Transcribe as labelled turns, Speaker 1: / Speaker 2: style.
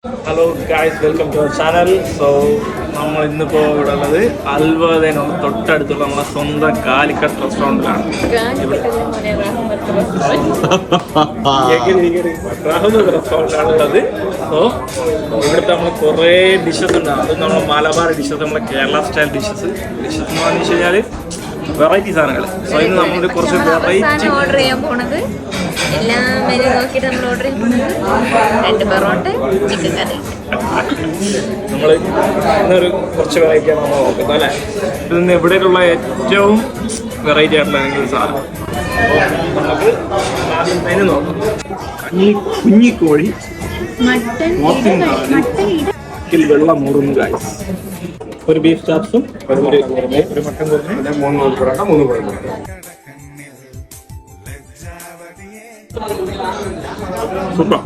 Speaker 1: Hello guys, welcome to our channel. So നമ്മൾ ഇന്നിപ്പോൾ ഇവിടെ ഉള്ളത് അൽവദേനുള്ള തൊട്ടടുത്തുള്ള നമ്മളെ സ്വന്തം കാലിക്കട്ട് റെസ്റ്റോറൻറ്റിലാണ്. റെസ്റ്റോറൻറ്റാണ് ഉള്ളത്. സോ ഇവിടുത്തെ നമ്മൾ കുറേ ഡിഷസ് ഉണ്ട്. അത് നമ്മൾ മലബാർ ഡിഷസ്, നമ്മളെ കേരള സ്റ്റൈൽ ഡിഷസ് എന്ന് പറഞ്ഞു വെച്ച് കഴിഞ്ഞാൽ വെറൈറ്റി സാധനങ്ങൾ. സോ ഇന്ന് നമ്മൾ കുറച്ച് വെറൈറ്റി
Speaker 2: ഓർഡർ ചെയ്യാൻ പോണത് എല്ലാം മെനു നോക്കിയിട്ട് നമ്മൾ ഓർഡർ ചെയ്യാൻ പോണത് 2 പൊറോട്ട ചിക്കൻ കറി.
Speaker 1: നമ്മൾ ഇന്നൊരു കുറച്ച് വെറൈറ്റിയാണ് നമ്മൾ നോക്കുന്നത് അല്ലേ. ഇതിന്ന് എവിടെയുള്ള ഏറ്റവും വെറൈറ്റി ആയിട്ടുള്ള എന്തെങ്കിലും സാധനം. അപ്പോൾ നമുക്ക് ആദ്യം മെനു നോക്കാം. കുഞ്ഞിക്കോഴി, വെള്ളം മൂറുന്നു ഗായ്സ്, ഒരു ബീഫ് ചാപ്സും ഒരു മട്ടൻ കുറുമയും 3 പൊറോട്ട 3 കോഴിമുട്ട. സൂപ്പർ.